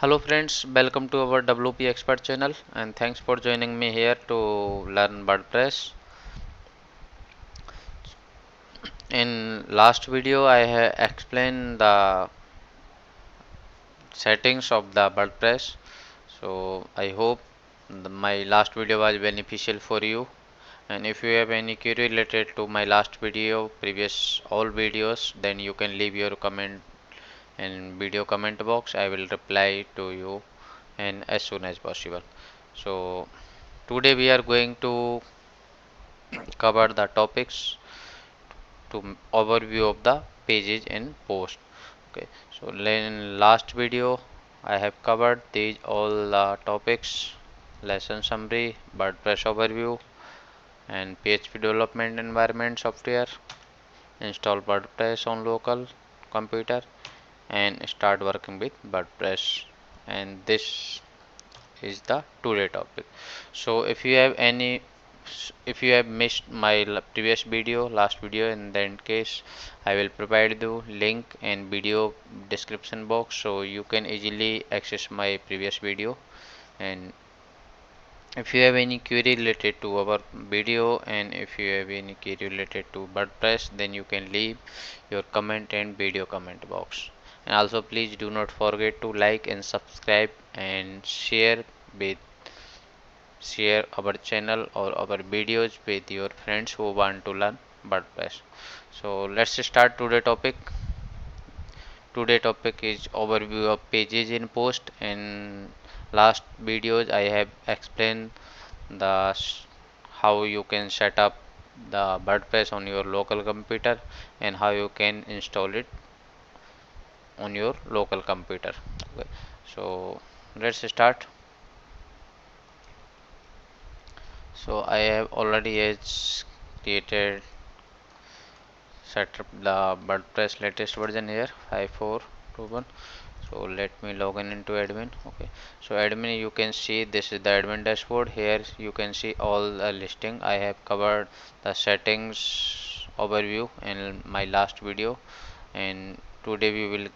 Hello friends, welcome to our WP Expert channel and thanks for joining me here to learn WordPress. In last video I have explained the settings of the WordPress. So I hope my last video was beneficial for you, and if you have any query related to my last video, previous all videos, then you can leave your comment in video comment box. I will reply to you and as soon as possible. So today we are going to cover the topics to overview of the pages in post. Okay, so in last video I have covered these all the topics: lesson summary, WordPress overview, and PHP development environment software, install WordPress on local computer, and start working with WordPress. And this is the today topic. So if you have missed my previous video, last video, in that case I will provide the link in video description box so you can easily access my previous video. And if you have any query related to our video, and if you have any query related to WordPress, then you can leave your comment in video comment box. And also please do not forget to like and subscribe and with share our channel or our videos with your friends who want to learn WordPress. So let's start today topic. Today topic is overview of pages in post. In last videos I have explained the how you can set up the WordPress on your local computer and how you can install it on your local computer. Okay. So let's start. So I have already created set up the WordPress latest version here 5421. So let me log in into admin. Okay, so admin, you can see this is the admin dashboard. Here you can see all the listing. I have covered the settings overview in my last video, and today we will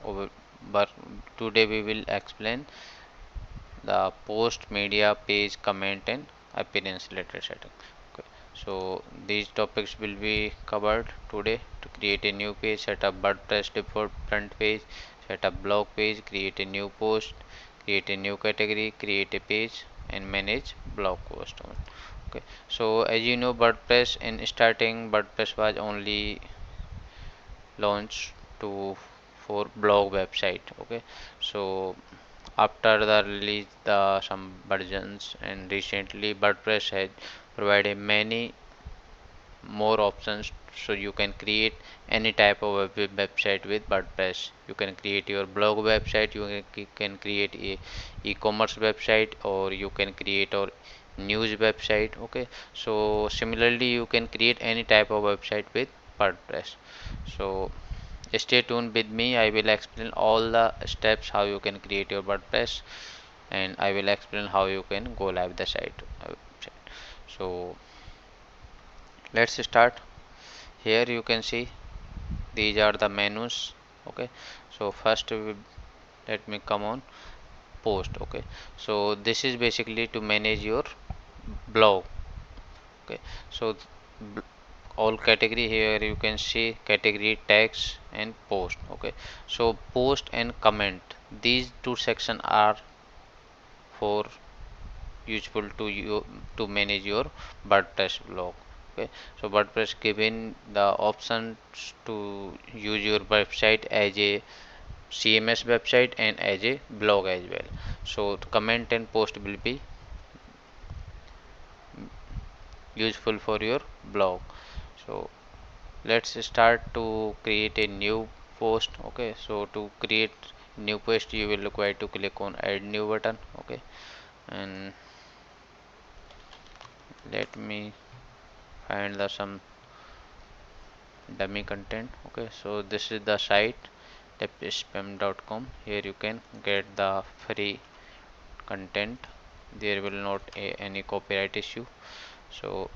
over but today we will explain the post, media, page, comment, and appearance related setting. Okay, so these topics will be covered today. To create a new page, set up WordPress default front page, set up blog page, create a new post, create a new category, create a page, and manage blog post. Okay, so as you know, WordPress in starting, WordPress was only launched to for blog website. Okay, so after the release the some versions, and recently WordPress has provided many more options, so you can create any type of website with WordPress. You can create your blog website, can create a e-commerce website, or you can create or news website. Okay, so similarly you can create any type of website with WordPress. So stay tuned with me. I will explain all the steps how you can create your WordPress, and I will explain how you can go live the site. So let's start. Here you can see these are the menus. Okay, so first let me come on post. Okay, so this is basically to manage your blog. Okay, so all category, here you can see category, tags, and post. Okay, so post and comment, these two sections are for useful to you to manage your WordPress blog. Okay, so WordPress given the options to use your website as a CMS website and as a blog as well. So comment and post will be useful for your blog. So let's start to create a new post. Okay, so to create new post you will require to click on add new button. Okay, and let me find the some dummy content. Okay, so this is the site spam.com. Here you can get the free content. There will not any copyright issue. So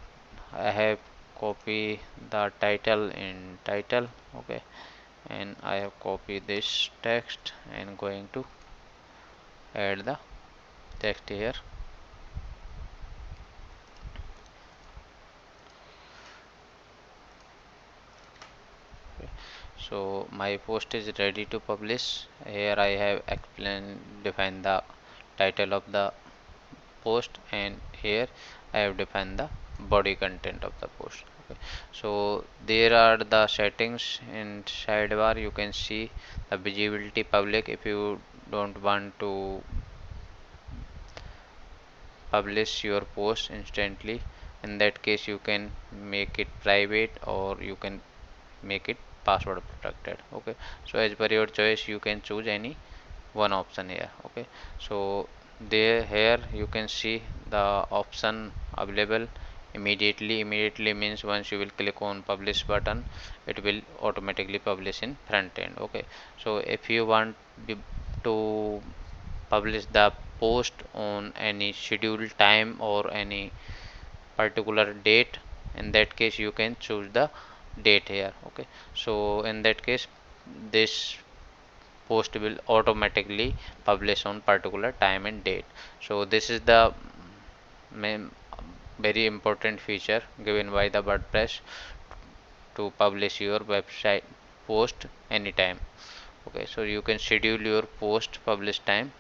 I have copy the title in title. Okay, and I have copied this text and going to add the text here. So my post is ready to publish. Here I have defined the title of the post, and here I have defined the body content of the post. Okay. So there are the settings in sidebar. You can see the visibility public. If you don't want to publish your post instantly, in that case you can make it private, or you can make it password protected. Okay, so as per your choice you can choose any one option here. Okay, so there here you can see the option available immediately means once you will click on publish button, it will automatically publish in front end. Okay, so if you want to publish the post on any scheduled time or any particular date, in that case you can choose the date here. Okay, so in that case this post will automatically publish on particular time and date. So this is the main very important feature given by the WordPress to publish your website post anytime. Okay, so you can schedule your post publish time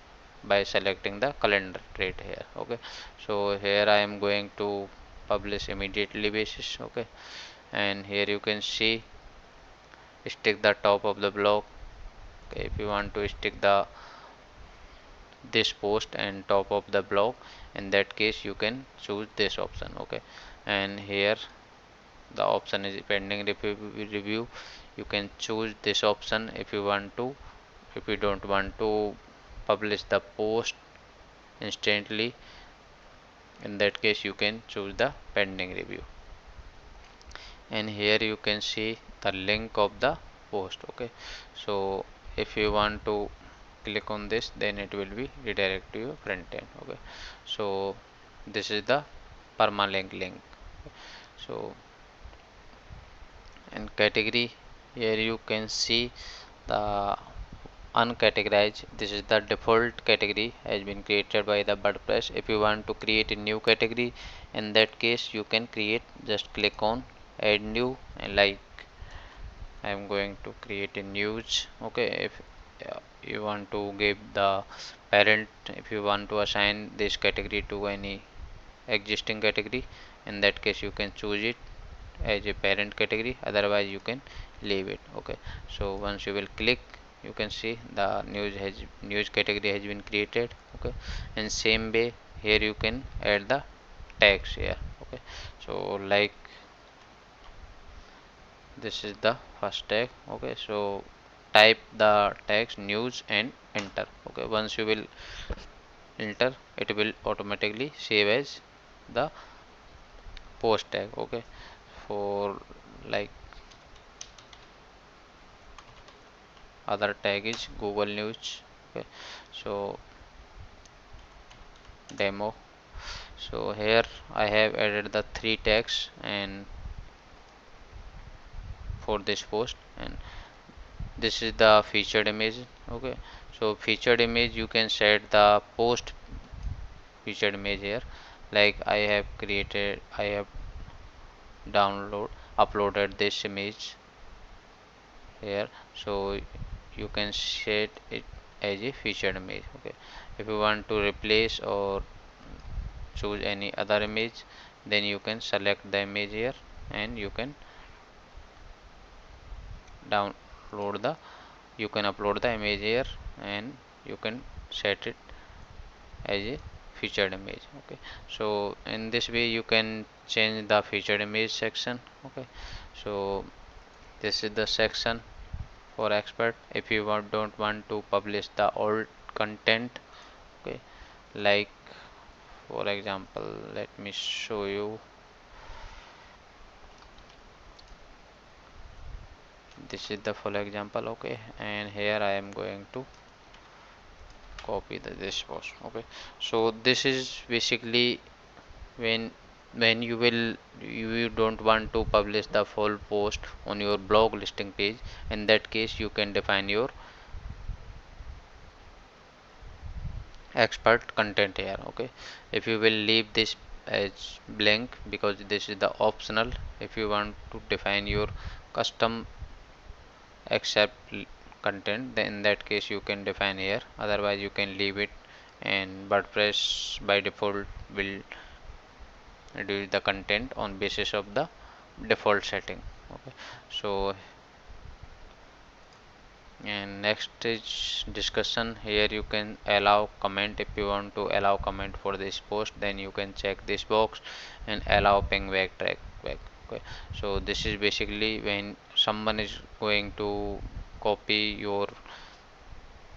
by selecting the calendar trait here. Okay, so here I am going to publish immediately basis. Okay, and here you can see stick the top of the block. Okay, if you want to stick the this post and top of the block, in that case you can choose this option. Okay, and here the option is pending review. You can choose this option if you want to. If you don't want to publish the post instantly, in that case you can choose the pending review, and here you can see the link of the post. Okay, so if you want to click on this, then it will be redirect to your front end. Okay, so this is the permalink link. So in category, here you can see the uncategorized. This is the default category has been created by the WordPress. If you want to create a new category, in that case you can create, just click on add new, and like I am going to create a news. Okay, if you want to give the parent, if you want to assign this category to any existing category, in that case you can choose it as a parent category, otherwise you can leave it. Okay, so once you will click, you can see the news category has been created. Okay, and same way here you can add the tags here. Okay, so like this is the first tag. Okay, so type the tags news and enter. Okay, once you will enter, it will automatically save as the post tag. Okay, for like other tag is Google News. Okay, so demo. So here I have added the three tags and for this post, and this is the featured image. Okay, so featured image you can set the post featured image here. Like I have uploaded this image here, so you can set it as a featured image. Okay, if you want to replace or choose any other image, then you can select the image here, and you can download the you can upload the image here, and you can set it as a featured image. Okay, so in this way you can change the featured image section. Okay, so this is the section for expert. If you don't want to publish the old content, okay, like for example, let me show you. This is the full example. Okay, and here I am going to copy this post. Okay, so this is basically when when you don't want to publish the full post on your blog listing page, in that case you can define your expert content here. Okay, if you will leave this as blank because this is the optional, if you want to define your custom accept content, then in that case you can define here, otherwise you can leave it, and WordPress by default will do the content on basis of the default setting. Okay, so and next is discussion. Here you can allow comment. If you want to allow comment for this post, then you can check this box and allow ping back track back. Okay, so this is basically when someone is going to copy your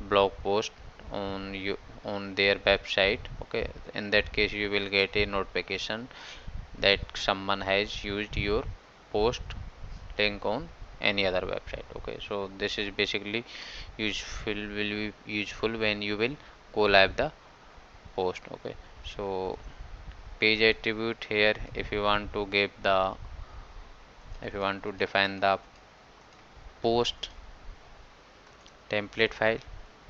blog post on you on their website. Okay, in that case you will get a notification that someone has used your post link on any other website. Okay, so this is basically will be useful when you will collab the post. Okay, so page attribute here, if you want to define the post template file,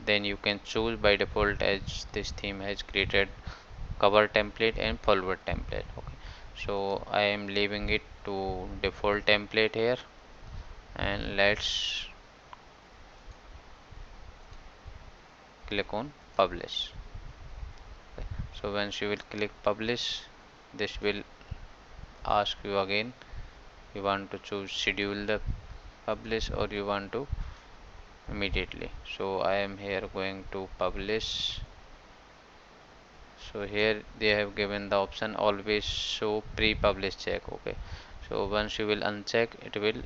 then you can choose by default, as this theme has created cover template and forward template. Okay, so I am leaving it to default template here, and let's click on publish. Okay, so once you will click publish, this will ask you again, you want to choose schedule the publish or you want to immediately. So I am here going to publish. So here they have given the option always show pre-publish check. Okay, so once you will uncheck, it will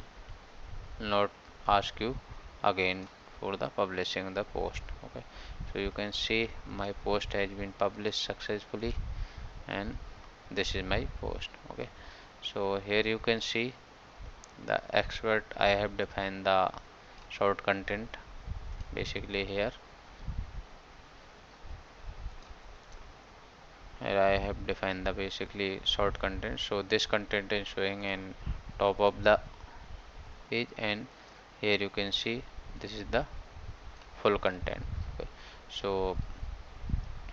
not ask you again for the publishing the post. Okay, so you can see my post has been published successfully, and this is my post. Okay, so here you can see the expert. I have defined the short content basically here. Here I have defined the basically short content. So this content is showing in top of the page, and here you can see this is the full content. Okay, so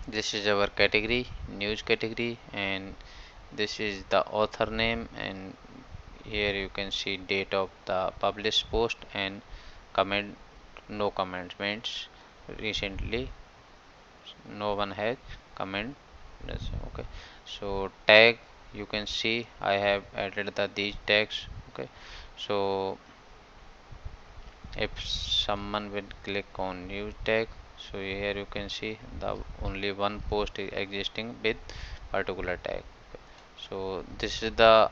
this is our category, news category, and this is the author name, and here you can see date of the published post, and comment, no comments means recently no one has comment. Okay, so tag, you can see I have added these tags. Okay, so if someone will click on new tag, so here you can see the only one post is existing with particular tag. Okay, so this is the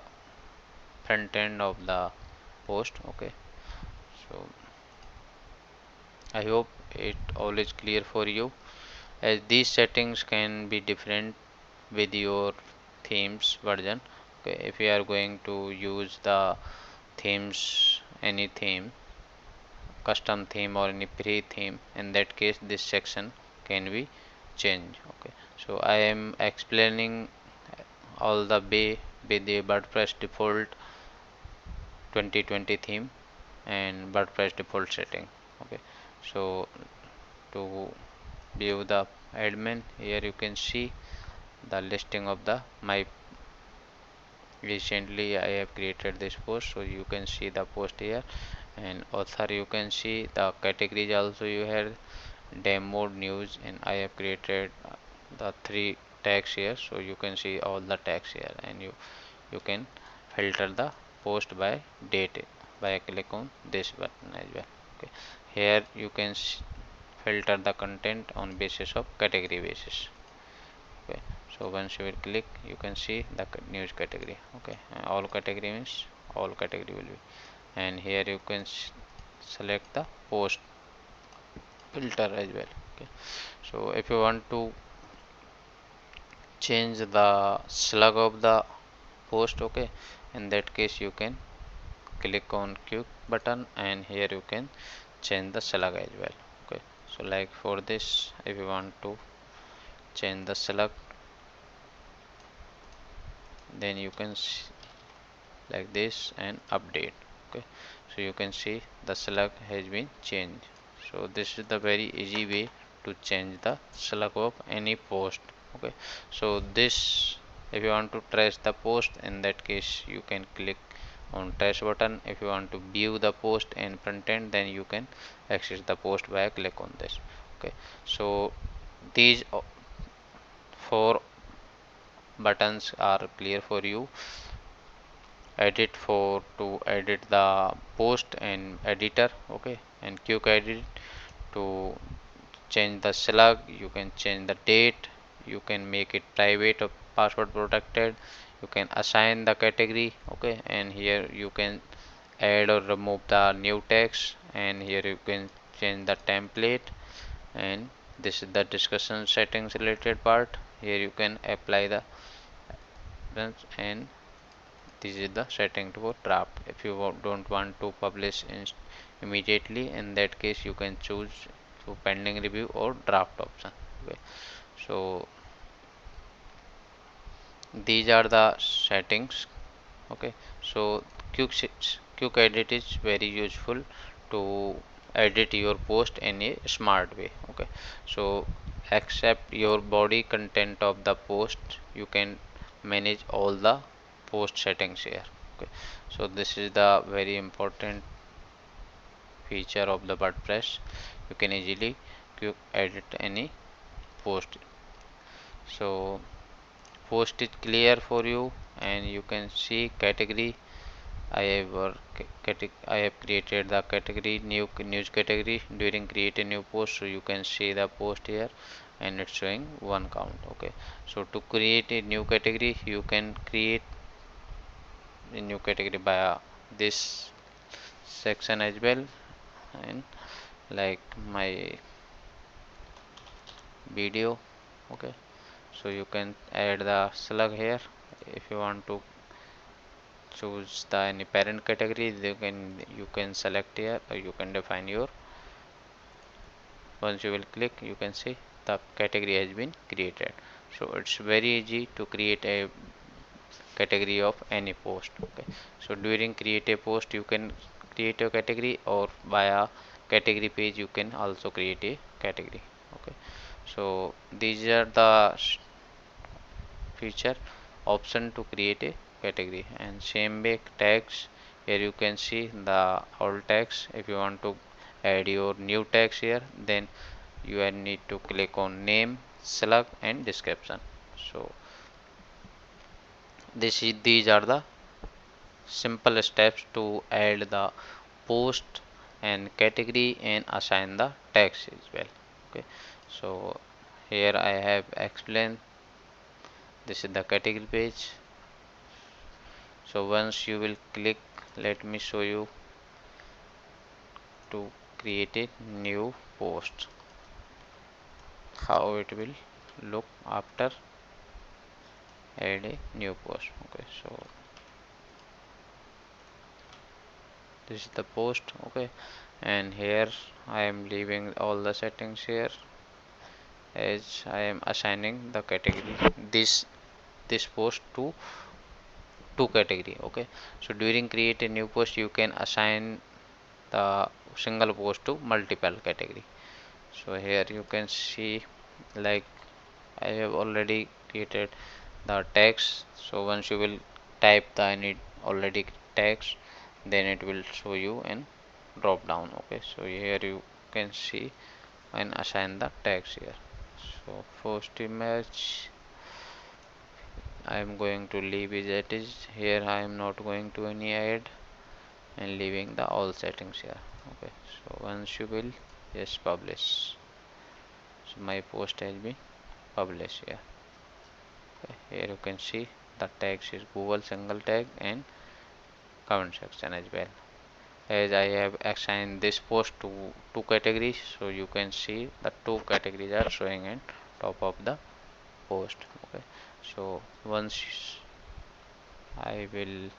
front end of the post. Okay, so I hope it all is clear for you, as these settings can be different with your themes version. Okay, if you are going to use the themes, any theme, custom theme or any pre theme, in that case this section can be changed. Okay, so I am explaining all the way with the WordPress default 2020 theme and WordPress default setting. Okay, so to view the admin, here you can see the listing of the my recently I have created this post, so you can see the post here, and author you can see the categories also. You have demo news, and I have created the three tags here, so you can see all the tags here, and you can filter the post by date by click on this button as well. Okay, here you can filter the content on basis of category basis. Okay, so once you will click, you can see the news category. Okay, all category means all category will be, and here you can select the post filter as well. Okay, so if you want to change the slug of the post, okay, in that case you can click on quick button, and here you can change the slug as well. Okay, so like for this, if you want to change the slug, then you can like this and update. Okay, so you can see the slug has been changed. So this is the very easy way to change the slug of any post. Okay, so this, if you want to trace the post, in that case you can click on trace button. If you want to view the post in front end, then you can access the post by a click on this. Okay, so these four buttons are clear for you. Edit for to edit the post and editor. Okay, and quick edit to change the slug. You can change the date, you can make it private or password protected, you can assign the category. Okay, and here you can add or remove the new text, and here you can change the template. And this is the discussion settings related part. Here you can apply the and this is the setting for draft. If you don't want to publish immediately, in that case you can choose to pending review or draft option. Okay, so these are the settings. Okay, so quick edit is very useful to edit your post in a smart way. Okay, so except your body content of the post, you can manage all the post settings here. Okay, so this is the very important feature of the WordPress. You can easily quick edit any post. So post is clear for you, and you can see category. I have created the category, new news category during create a new post. So you can see the post here, and it's showing one count. Okay, so to create a new category, you can create a new category by this section as well, and like my video. Okay, so you can add the slug here. If you want to choose the any parent category, you can select here, or you can define your. Once you will click, you can see the category has been created. So it's very easy to create a category of any post. Okay, so during create a post, you can create a category, or via category page you can also create a category. Okay, so these are the feature option to create a category. And same way tags, here you can see the all tags. If you want to add your new tags here, then you need to click on name, slug and description. So these are the simple steps to add the post and category and assign the tags as well. Okay, so here I have explained. This is the category page. So once you will click, let me show you to create a new post, how it will look after add a new post. Okay, so this is the post. Okay, and here I am leaving all the settings here, as I am assigning the category this post to two category. Okay, so during create a new post, you can assign the single post to multiple category. So here you can see, like I have already created the text. So once you will type the any already text, then it will show you in drop down. Okay, so here you can see and assign the text here. So first image I am going to leave as it is. Here I am not going to any add, and leaving the all settings here. Okay, so once you will just publish, so my post has been published here. Okay, here you can see the tags is Google single tag and comment section as well. As I have assigned this post to two categories, so you can see the two categories are showing in top of the post. Okay, so once I will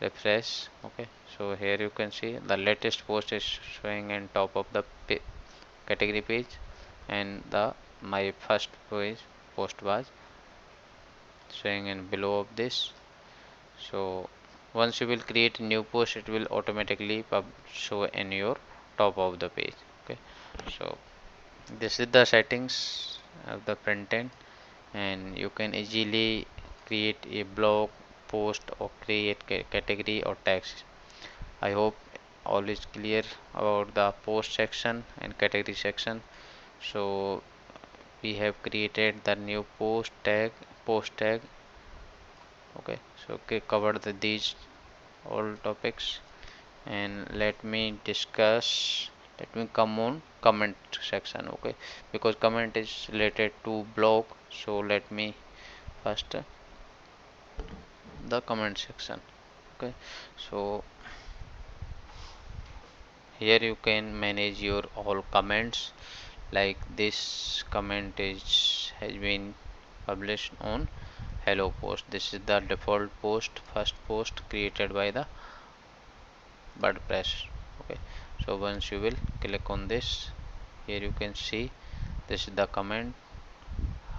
refresh. Okay, so here you can see the latest post is showing in top of the category page, and the my first post was showing in below of this. So once you will create a new post, it will automatically show in your top of the page. Okay, so this is the settings of the front end, and you can easily create a blog post or create category or text. I hope all is clear about the post section and category section. So we have created the new post tag. Okay, so cover these all topics, and let me come on comment section. Okay, because comment is related to blog, so let me first the comment section. Okay, so here you can manage your all comments, like this comment is has been published on hello post. This is the default post, first post created by the WordPress. Okay, so once you will click on this, here you can see this is the comment.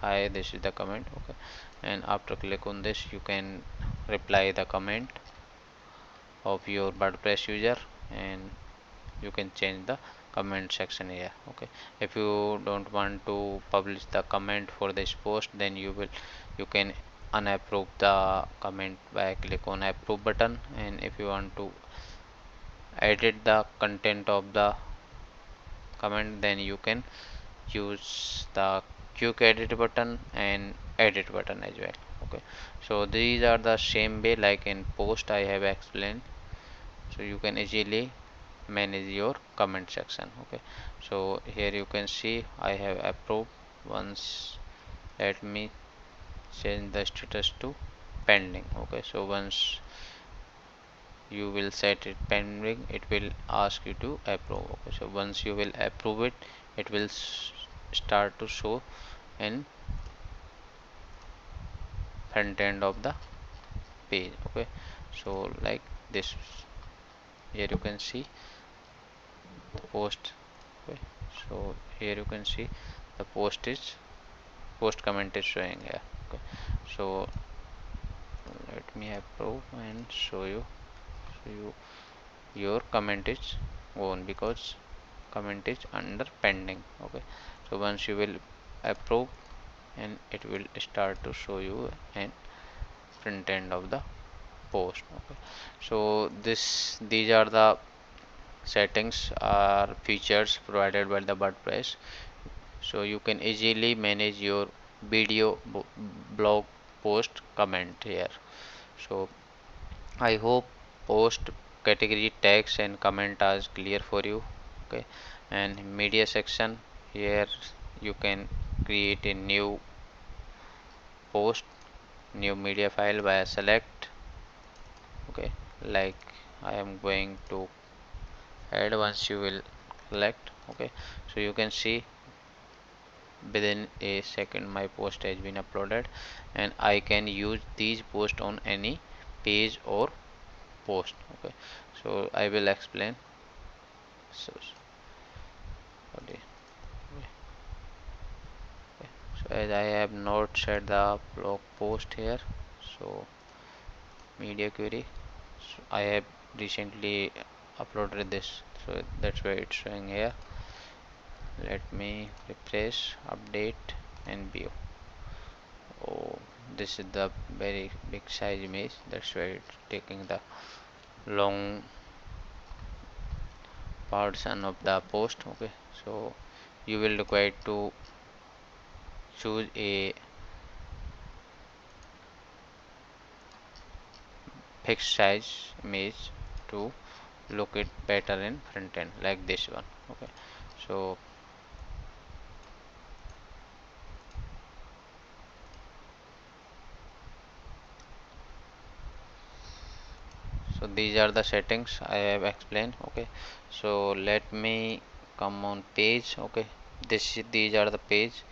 Hi, this is the comment. Okay, and after click on this, you can reply the comment of your WordPress user, and you can change the comment section here. Okay, if you don't want to publish the comment for this post, then you can unapprove the comment by click on approve button. And if you want to edit the content of the comment, then you can use the quick edit button and edit button as well. Okay, so these are the same way like in post I have explained, so you can easily manage your comment section. Okay, so here you can see I have approved. Once let me change the status to pending. Okay, so once you will set it pending, it will ask you to approve. Okay, so once you will approve it, it will start to show in front end of the page. Okay, so like this, here you can see the post. Okay, so here you can see the post comment is showing here. Okay, so let me approve and show you. So your comment is on because comment is under pending. Okay, so once you will approve, and it will start to show you in front end of the post. Okay, so these are the settings are features provided by the WordPress, so you can easily manage your video blog post comment here. So I hope post category tags and comment are clear for you. Okay, and media section, here you can create a new post, new media file via select. Okay, like I am going to add. Once you will select, okay, so you can see within a second my post has been uploaded, and I can use these posts on any page or post. Okay, so I will explain. So okay, so as I have not set the blog post here, so media query, so I have recently uploaded this, so that's why it's showing here. Let me refresh, update, and view. Oh, this is the very big size image, that's why it's taking the long portion of the post. Okay, so you will require to choose a fixed size image to look it better in front end, like this one. Okay, so these are the settings I have explained. Okay, so let me come on page. Okay, these are the page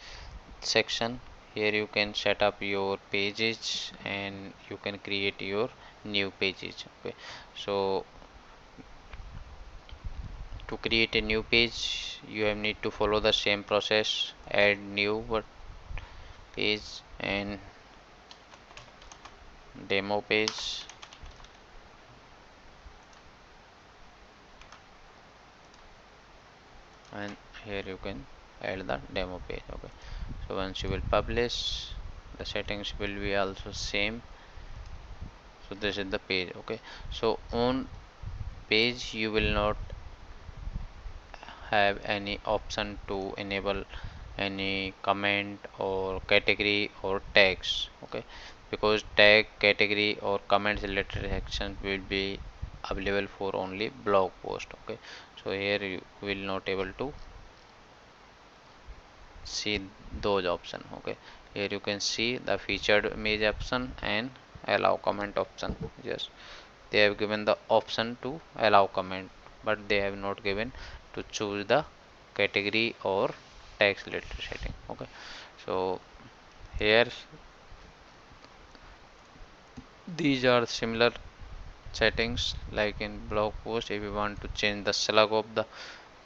section. Here you can set up your pages, and you can create your new pages. Okay, so to create a new page, you have need to follow the same process. Add new page and demo page, and here you can add the demo page. Okay, so once you will publish, the settings will be also same. So this is the page. Okay, so on page you will not have any option to enable any comment or category or tags. Okay, because tag, category or comments related sections will be available for only blog post. Okay, so here you will not able to see those option. Okay, here you can see the featured image option and allow comment option. Yes, they have given the option to allow comment, but they have not given to choose the category or text related setting. Okay, so here these are similar settings like in blog post. If you want to change the slug of the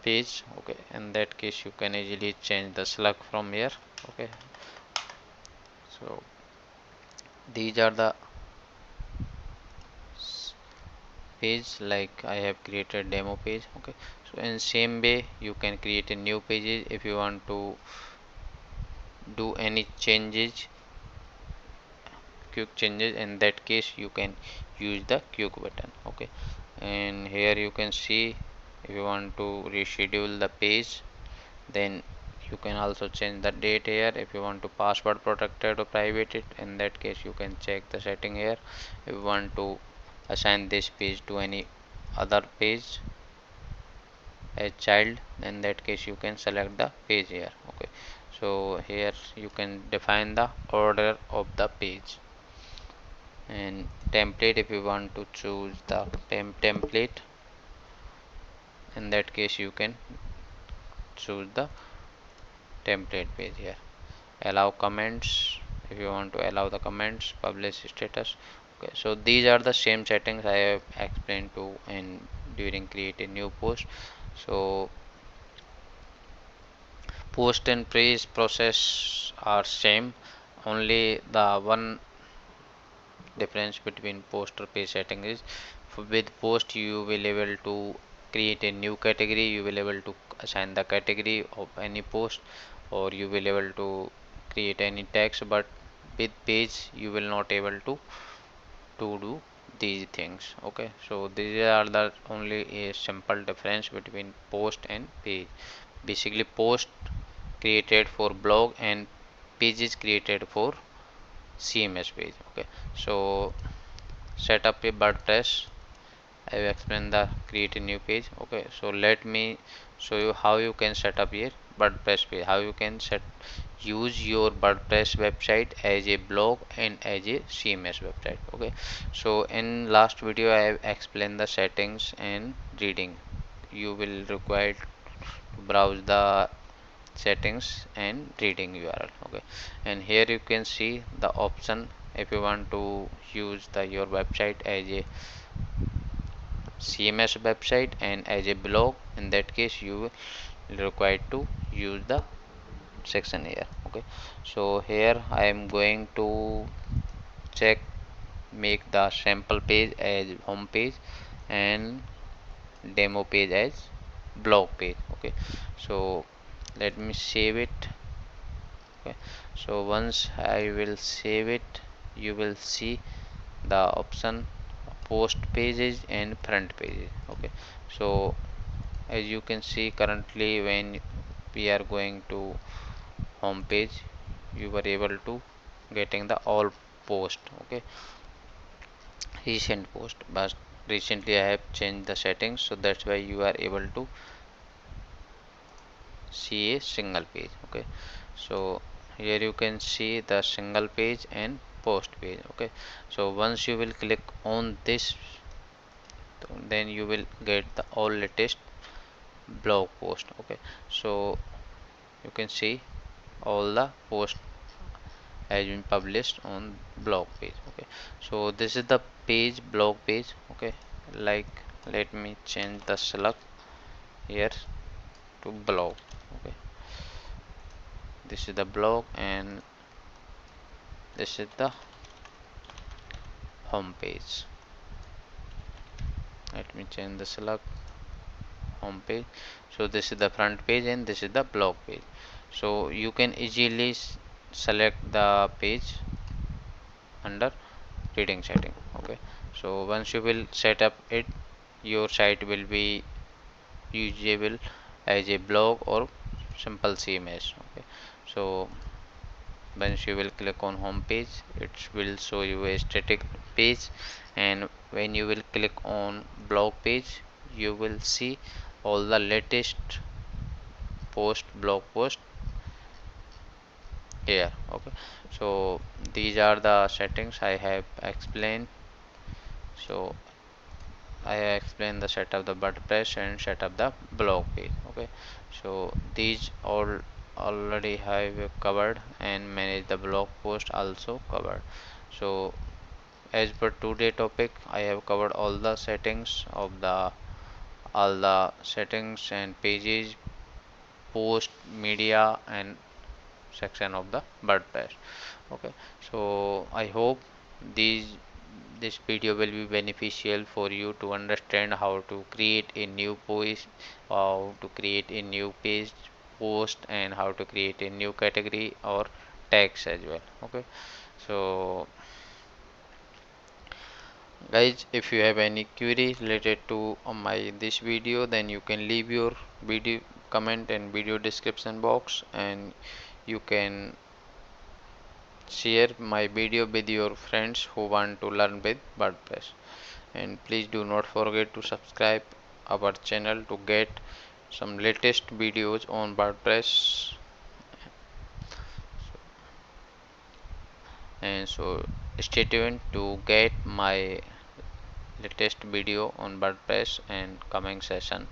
page, okay, in that case you can easily change the slug from here. Okay, so these are the page like I have created demo page. Okay, so in same way you can create a new pages if you want to do any changes, quick changes. In that case you can use the quick button. Okay, and here you can see if you want to reschedule the page, then you can also change the date here. If you want to password protected or private it, in that case you can check the setting here. If you want to assign this page to any other page as child, in that case you can select the page here. Okay, so here you can define the order of the page. And template, if you want to choose the template, in that case you can choose the template page here. Allow comments, if you want to allow the comments, publish status. Okay, so these are the same settings I have explained to and during create a new post. So post and page process are same, only the one difference between post or page setting is with post you will able to create a new category, you will able to assign the category of any post, or you will able to create any text. But with page you will not able to do these things. Okay, so these are the only a simple difference between post and page. Basically post created for blog and page is created for CMS page. Okay, so set up a WordPress. I will explain the create a new page. Okay, so let me show you how you can set up your WordPress page, how you can use your WordPress website as a blog and as a CMS website. Okay, so in last video I have explained the settings and reading. You will require to browse the settings and reading URL. Okay, and here you can see the option. If you want to use the your website as a CMS website and as a blog, in that case you will required to use the section here. Okay, so here I am going to check make the sample page as home page and demo page as blog page. Okay, so let me save it. Okay, so once I will save it, you will see the option post pages and front pages. Okay, so as you can see currently when we are going to home page, you were able to getting the all post. Okay, recent post, but recently I have changed the settings, so that's why you are able to see a single page. Okay, so here you can see the single page and post page. Okay, so once you will click on this, then you will get the all latest blog post. Okay, so you can see all the post has been published on blog page. Okay, so this is the page, blog page. Okay, like let me change the slug here to blog. Okay, this is the blog and this is the home page. Let me change the select home page. So this is the front page and this is the blog page. So you can easily select the page under reading setting. Okay, so once you will set up it, your site will be usable as a blog or simple CMS. Okay, so once you will click on home page, it will show you a static page, and when you will click on blog page, you will see all the latest blog post here. Okay, so these are the settings I have explained. So I explained the setup the WordPress and set up the blog page. Okay, so these all already have covered, and manage the blog post also covered. So as per today topic, I have covered all the settings of the all the settings and pages, post, media, and section of the WordPress. Okay, so I hope these this video will be beneficial for you to understand how to create a new post, how to create a new page post, and how to create a new category or tags as well. Okay, so guys, if you have any query related to my this video, then you can leave your video comment and video description box, and you can share my video with your friends who want to learn with WordPress. And please do not forget to subscribe our channel to get some latest videos on WordPress. And so stay tuned to get my latest video on WordPress and coming session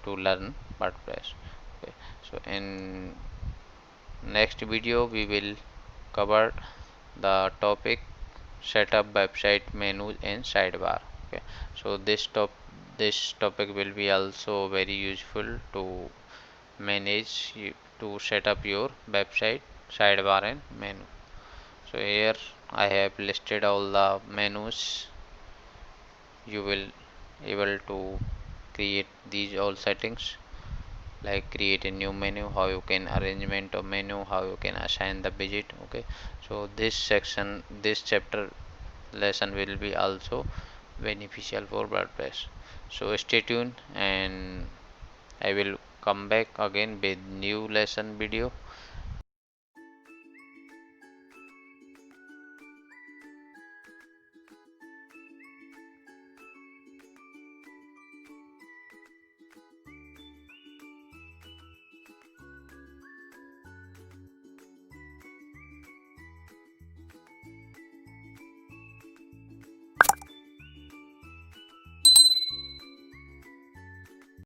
to learn WordPress. Okay, so in next video we will cover the topic set up website menus and sidebar. Okay, so this topic will be also very useful to manage to set up your website sidebar and menu. So here I have listed all the menus. You will able to create these all settings, like create a new menu, how you can arrangement of menu, how you can assign the widget. Okay, so this chapter lesson will be also beneficial for WordPress. So stay tuned, and I will come back again with new lesson video.